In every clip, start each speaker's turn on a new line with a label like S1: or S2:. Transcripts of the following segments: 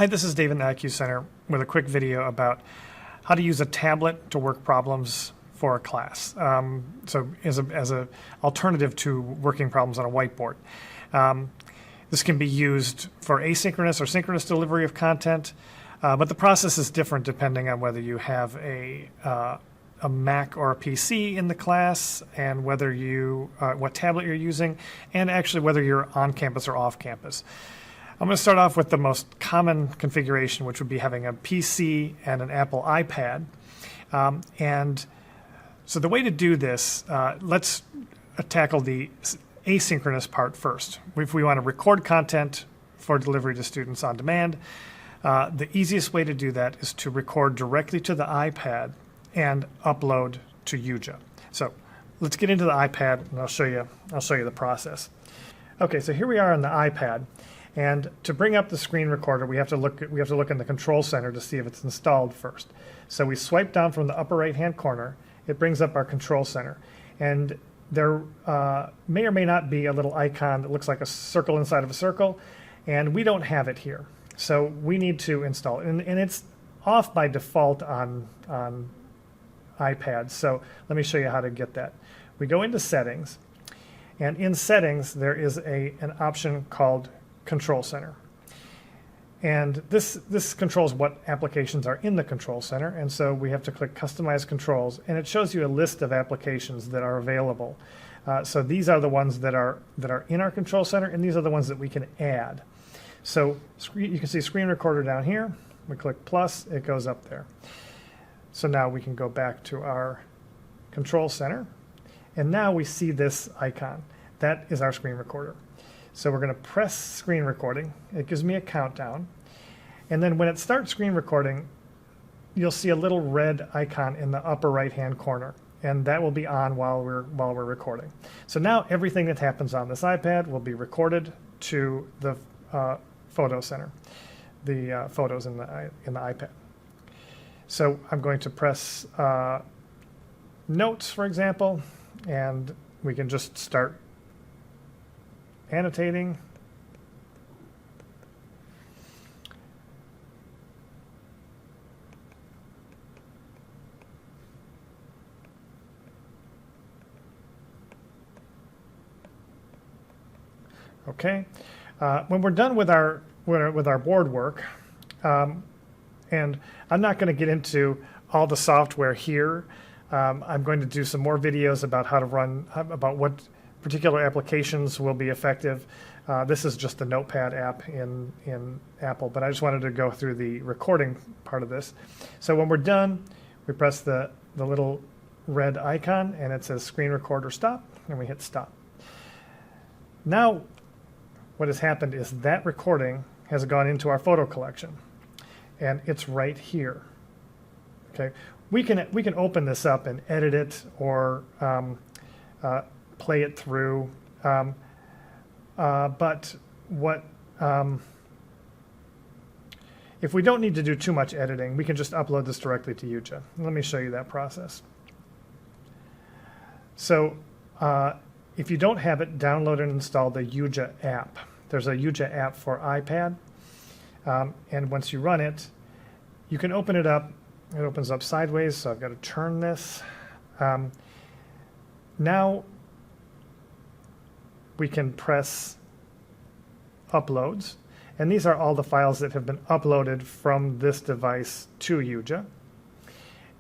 S1: Hi, this is Dave in the IQ Center with a quick video about how to use a tablet to work problems for a class. So as a alternative to working problems on a whiteboard. This can be used for asynchronous or synchronous delivery of content, but the process is different depending on whether you have a Mac or a PC in the class, and whether what tablet you're using, and actually whether you're on campus or off campus. I'm going to start off with the most common configuration, which would be having a PC and an Apple iPad. And so the way to do this, let's tackle the asynchronous part first. If we want to record content for delivery to students on demand, the easiest way to do that is to record directly to the iPad and upload to Yuja. So let's get into the iPad, and I'll show you the process. Okay, so here we are on the iPad. And to bring up the screen recorder, we have to look in the control center to see if it's installed first. So we swipe down from the upper right-hand corner. It brings up our control center, and there may or may not be a little icon that looks like a circle inside of a circle, and we don't have it here. So we need to install it, and it's off by default on iPads. So let me show you how to get that. We go into Settings, and in Settings there is an option called Control Center. And this controls what applications are in the Control Center, and so we have to click Customize Controls, and it shows you a list of applications that are available. So these are the ones that are in our Control Center, and these are the ones that we can add. So you can see Screen Recorder down here. We click plus, it goes up there. So now we can go back to our Control Center, and now we see this icon. That is our screen recorder. So we're going to press screen recording. It gives me a countdown. And then when it starts screen recording, you'll see a little red icon in the upper right-hand corner, and that will be on while we're recording. So now everything that happens on this iPad will be recorded to the photo center, the photos in the iPad. So I'm going to press Notes, for example, and we can just start annotating. Okay, when we're done with our board work, and I'm not going to get into all the software here. I'm going to do some more videos about how to run, about what particular applications will be effective. This is just the Notepad app in Apple, but I just wanted to go through the recording part of this. So when we're done, we press the little red icon, and it says Screen Recorder Stop, and we hit Stop. Now, what has happened is that recording has gone into our photo collection, and it's right here. Okay, we can open this up and edit it, or play it through, but if we don't need to do too much editing, we can just upload this directly to Yuja. Let me show you that process. So if you don't have it, download and install the Yuja app. There's a Yuja app for iPad, and once you run it, you can open it up. It opens up sideways, so I've got to turn this. Now we can press Uploads, and these are all the files that have been uploaded from this device to Yuja.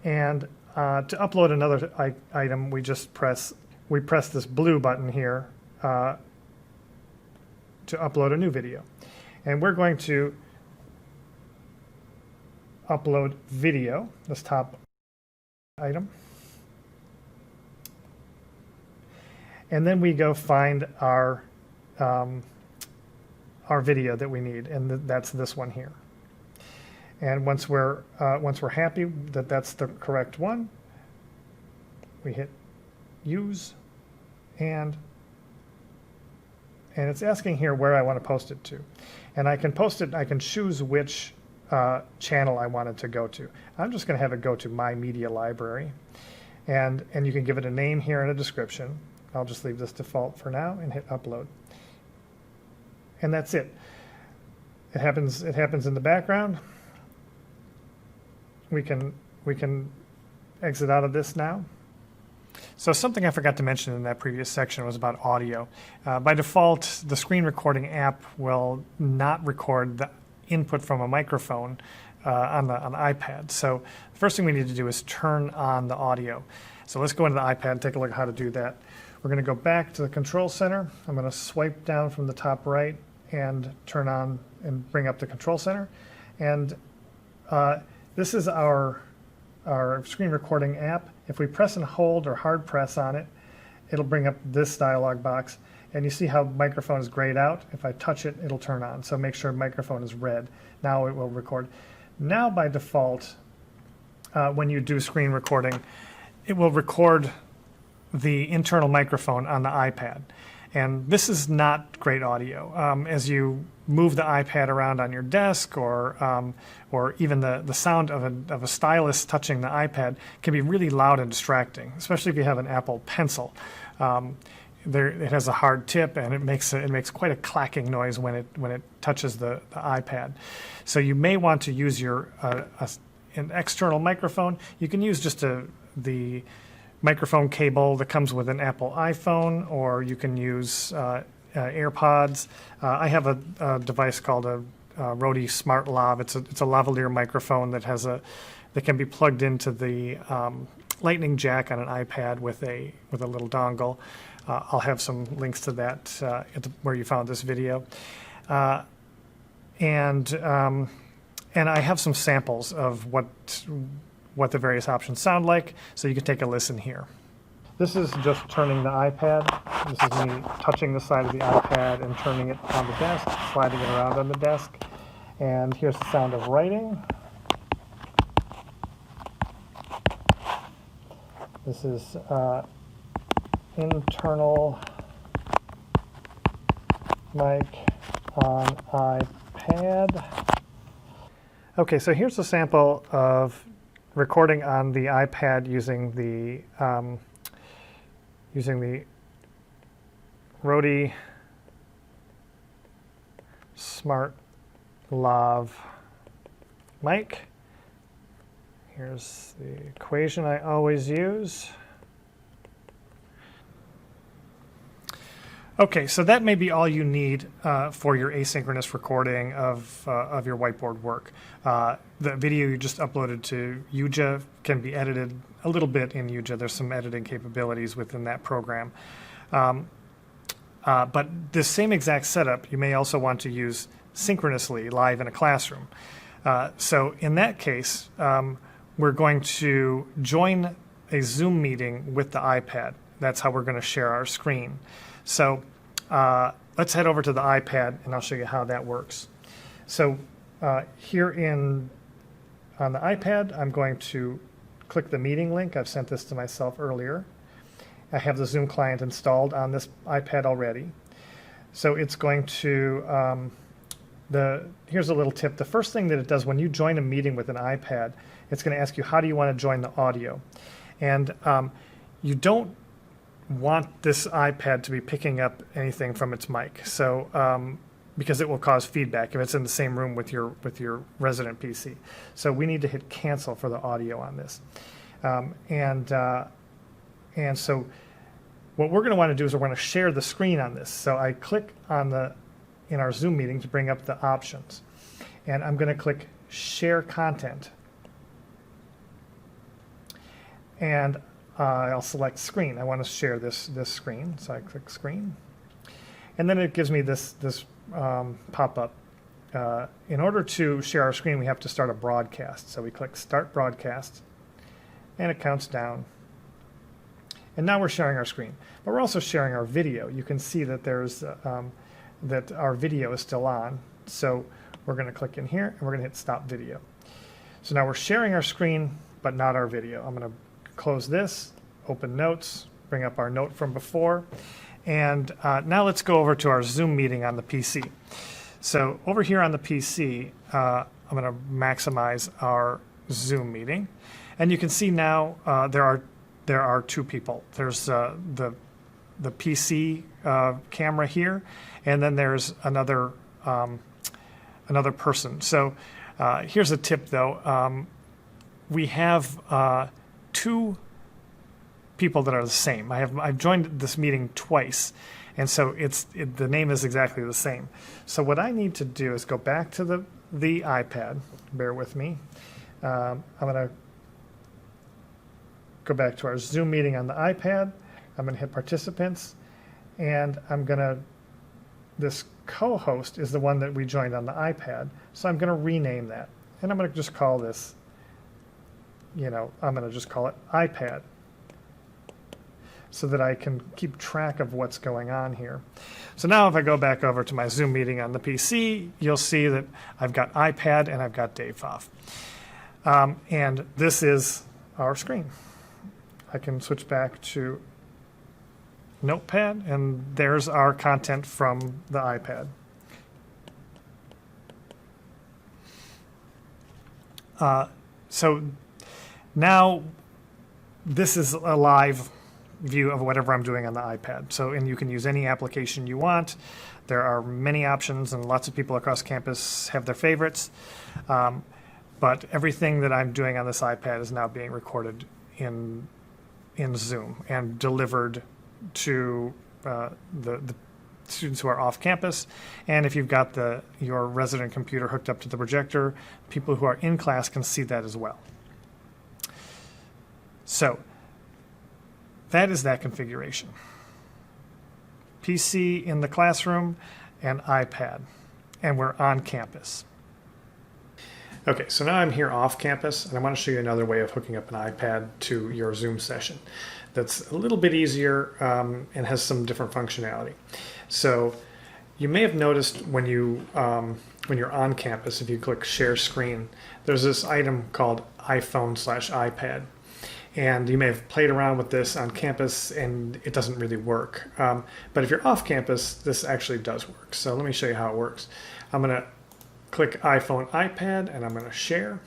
S1: And to upload another item, we press this blue button here to upload a new video. And we're going to upload video, this top item. And then we go find our video that we need, and that's this one here. And once we're happy that that's the correct one, we hit Use, and it's asking here where I want to post it to, and I can post it. I can choose which channel I want it to go to. I'm just going to have it go to My Media Library, and you can give it a name here and a description. I'll just leave this default for now and hit upload. And that's it. it happens in the background. We can exit out of this now. So something I forgot to mention in that previous section was about audio. By default, the screen recording app will not record the input from a microphone on the iPad. So the first thing we need to do is turn on the audio. So let's go into the iPad and take a look at how to do that. We're going to go back to the control center. I'm going to swipe down from the top right and turn on and bring up the control center. And this is our screen recording app. If we press and hold or hard press on it, it'll bring up this dialog box. And you see how microphone is grayed out. If I touch it, it'll turn on. So make sure microphone is red. Now it will record. Now by default, when you do screen recording, it will record the internal microphone on the iPad. And this is not great audio. As you move the iPad around on your desk, or even the sound of a stylus touching the iPad can be really loud and distracting, especially if you have an Apple Pencil. It has a hard tip, and it makes quite a clacking noise when it touches the iPad. So you may want to use an external microphone. You can use just the microphone cable that comes with an Apple iPhone, or you can use AirPods. I have a device called a Rode Smart Lav. It's a lavalier microphone that can be plugged into the lightning jack on an iPad with a little dongle. I'll have some links to that where you found this video. And I have some samples of what the various options sound like, so you can take a listen here. This is just turning the iPad. This is me touching the side of the iPad and turning it on the desk, sliding it around on the desk. And here's the sound of writing. This is internal mic on iPad. Okay, so here's a sample of recording on the iPad using the Rode Smart Lav mic. Here's the equation I always use. Okay, so that may be all you need for your asynchronous recording of your whiteboard work. The video you just uploaded to Yuja can be edited a little bit in Yuja. There's some editing capabilities within that program. But this same exact setup you may also want to use synchronously live in a classroom. So in that case, we're going to join a Zoom meeting with the iPad. That's how we're going to share our screen. So let's head over to the iPad, and I'll show you how that works. So here on the iPad, I'm going to click the meeting link. I've sent this to myself earlier. I have the Zoom client installed on this iPad already. So it's going to, here's a little tip. The first thing that it does when you join a meeting with an iPad, it's going to ask you, how do you want to join the audio? And you don't want this iPad to be picking up anything from its mic, so because it will cause feedback if it's in the same room with your resident PC. So we need to hit cancel for the audio on this, and so what we're going to want to do is we're going to share the screen on this. So I click on in our Zoom meeting to bring up the options, and I'm going to click share content, and I'll select screen. I want to share this screen, so I click screen, and then it gives me this pop-up. In order to share our screen, we have to start a broadcast. So we click Start Broadcast, and it counts down. And now we're sharing our screen, but we're also sharing our video. You can see that there's that our video is still on. So we're going to click in here, and we're going to hit Stop Video. So now we're sharing our screen, but not our video. I'm going to close this, open Notes, bring up our note from before, and now let's go over to our Zoom meeting on the PC. So over here on the PC, I'm going to maximize our Zoom meeting, and you can see now there are two people. There's the PC camera here, and then there's another another person. So here's a tip though. We have 2 people that are the same. I've joined this meeting twice, and so the name is exactly the same. So what I need to do is go back to the iPad. Bear with me. I'm going to go back to our Zoom meeting on the iPad. I'm going to hit participants, and this co-host is the one that we joined on the iPad. So I'm going to rename that, and I'm going to just call this, I'm going to just call it iPad, so that I can keep track of what's going on here. So now if I go back over to my Zoom meeting on the PC, you'll see that I've got iPad and I've got Dave Pfaff. And this is our screen. I can switch back to Notepad, and there's our content from the iPad. So now this is a live view of whatever I'm doing on the iPad. And you can use any application you want. There are many options, and lots of people across campus have their favorites. But everything that I'm doing on this iPad is now being recorded in Zoom and delivered to the students who are off campus. And if you've got your resident computer hooked up to the projector, people who are in class can see that as well. So that is that configuration. PC in the classroom and iPad, and we're on campus. Okay, so now I'm here off campus, and I want to show you another way of hooking up an iPad to your Zoom session that's a little bit easier and has some different functionality. So you may have noticed when you're on campus, if you click Share Screen, there's this item called iPhone/iPad. And you may have played around with this on campus and it doesn't really work. But if you're off campus, this actually does work. So let me show you how it works. I'm going to click iPhone, iPad, and I'm going to share.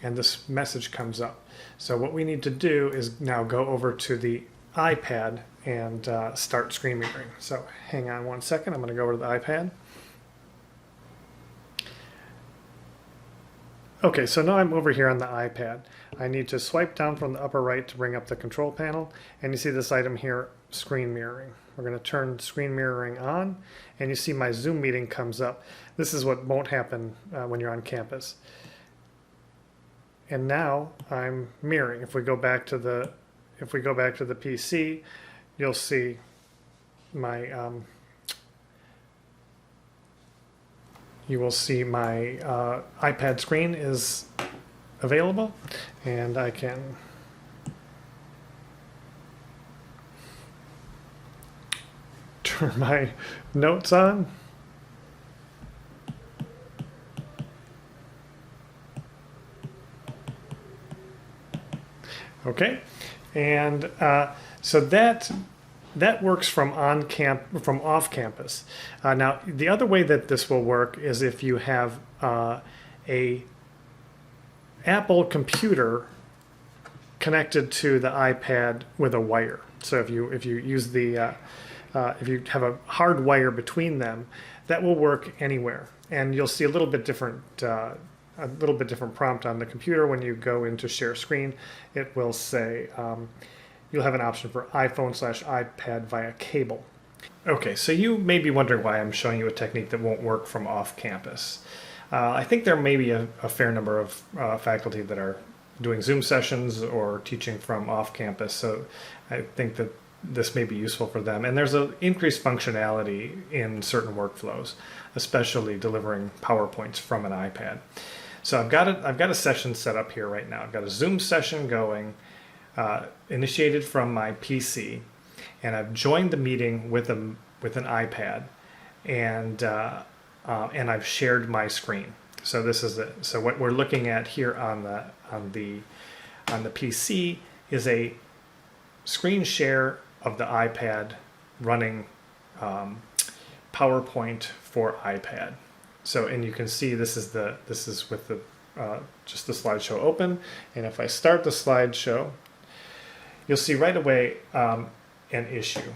S1: And this message comes up. So what we need to do is now go over to the iPad and start screen mirroring. So hang on one second. I'm going to go over to the iPad. Okay, so now I'm over here on the iPad. I need to swipe down from the upper right to bring up the control panel, and you see this item here, screen mirroring. We're going to turn screen mirroring on, and you see my Zoom meeting comes up. This is what won't happen when you're on campus. And now I'm mirroring. If we go back to the PC, you'll see my you will see my iPad screen is available, and I can turn my notes on. Okay, and so that works from off campus. Now, the other way that this will work is if you have a Apple computer connected to the iPad with a wire. So if you use if you have a hard wire between them, that will work anywhere. And you'll see a little bit different prompt on the computer when you go into share screen. It will say you'll have an option for iPhone/iPad via cable. Okay, so you may be wondering why I'm showing you a technique that won't work from off campus. I think there may be a fair number of faculty that are doing Zoom sessions or teaching from off campus, so I think that this may be useful for them. And there's an increased functionality in certain workflows, especially delivering PowerPoints from an iPad. So I've got a session set up here right now. I've got a Zoom session going, initiated from my PC, and I've joined the meeting with an iPad, and I've shared my screen. So this is so what we're looking at here on the PC is a screen share of the iPad running PowerPoint for iPad. So, and you can see this is with the just the slideshow open, and if I start the slideshow, you'll see right away an issue.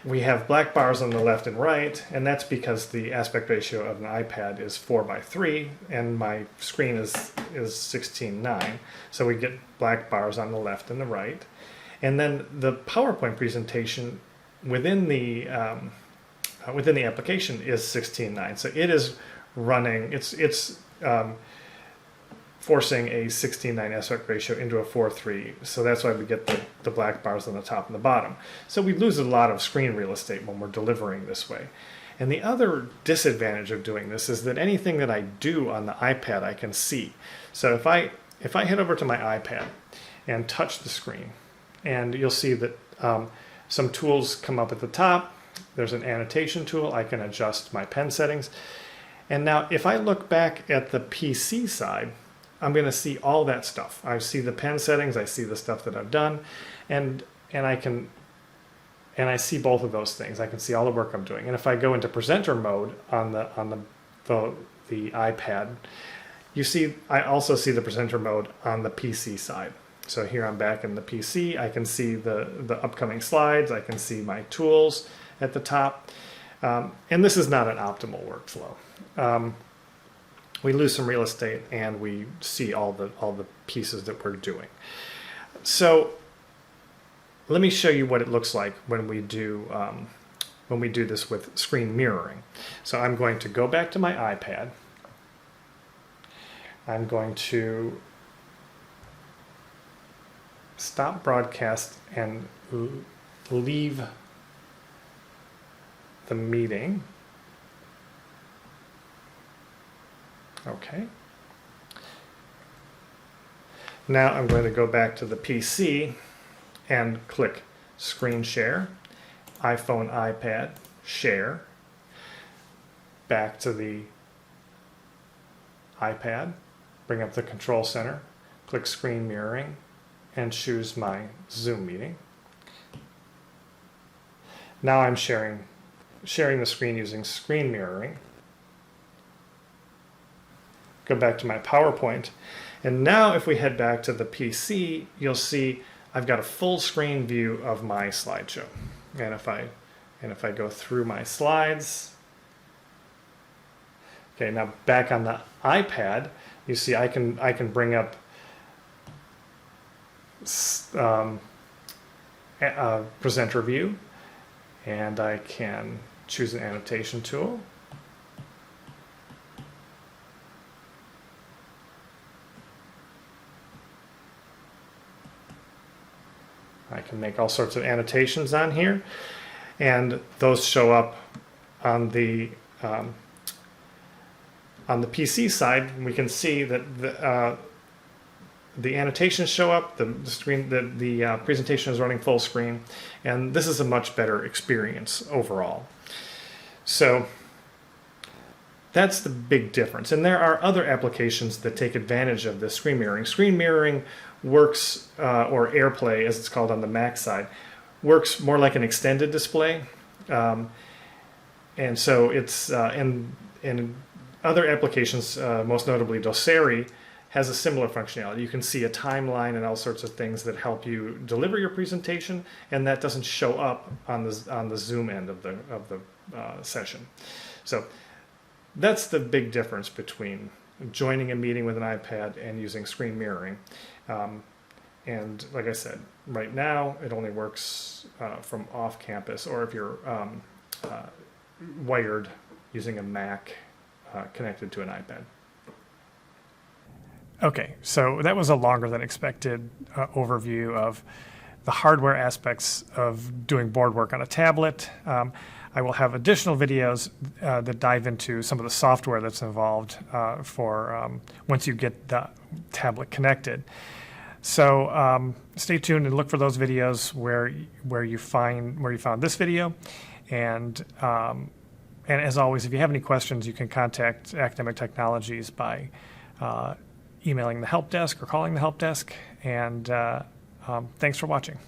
S1: we have black bars on the left and right, and that's because the aspect ratio of an iPad is 4:3, and my screen is 16:9. So we get black bars on the left and the right. And then the PowerPoint presentation within the application is 16:9. So it is running, it's forcing a 16:9 aspect ratio into a 4:3. So that's why we get the black bars on the top and the bottom. So we lose a lot of screen real estate when we're delivering this way. And the other disadvantage of doing this is that anything that I do on the iPad I can see. So if I head over to my iPad and touch the screen, and you'll see that some tools come up at the top. There's an annotation tool. I can adjust my pen settings. And now if I look back at the PC side, I'm going to see all that stuff. I see the pen settings, I see the stuff that I've done, and I see both of those things. I can see all the work I'm doing. And if I go into presenter mode on the iPad, you see I also see the presenter mode on the PC side. So here I'm back in the PC. I can see the upcoming slides. I can see my tools at the top. And this is not an optimal workflow. We lose some real estate, and we see all the pieces that we're doing. So let me show you what it looks like when we do this with screen mirroring. So I'm going to go back to my iPad. I'm going to stop broadcast and leave the meeting. Okay. Now I'm going to go back to the PC and click Screen Share, iPhone, iPad, Share, back to the iPad, bring up the Control Center, click Screen Mirroring, and choose my Zoom meeting. Now I'm sharing the screen using screen mirroring. Go back to my PowerPoint, and now if we head back to the PC, you'll see I've got a full screen view of my slideshow. And if I go through my slides, okay, now back on the iPad, you see I can bring up a presenter view, and I can choose an annotation tool. I can make all sorts of annotations on here, and those show up on the PC side. We can see that the annotations show up, the screen, the presentation is running full screen, and this is a much better experience overall. So that's the big difference. And there are other applications that take advantage of this screen mirroring. Screen mirroring works, or AirPlay as it's called on the Mac side, works more like an extended display. And so it's in other applications, most notably Doceri, has a similar functionality. You can see a timeline and all sorts of things that help you deliver your presentation, and that doesn't show up on the Zoom end of the session. So that's the big difference between joining a meeting with an iPad and using screen mirroring. And like I said, right now it only works from off campus, or if you're wired using a Mac connected to an iPad. Okay, so that was a longer than expected overview of the hardware aspects of doing board work on a tablet. I will have additional videos that dive into some of the software that's involved for once you get the tablet connected. So stay tuned and look for those videos where you found this video. And as always, if you have any questions, you can contact Academic Technologies by emailing the help desk or calling the help desk. And thanks for watching.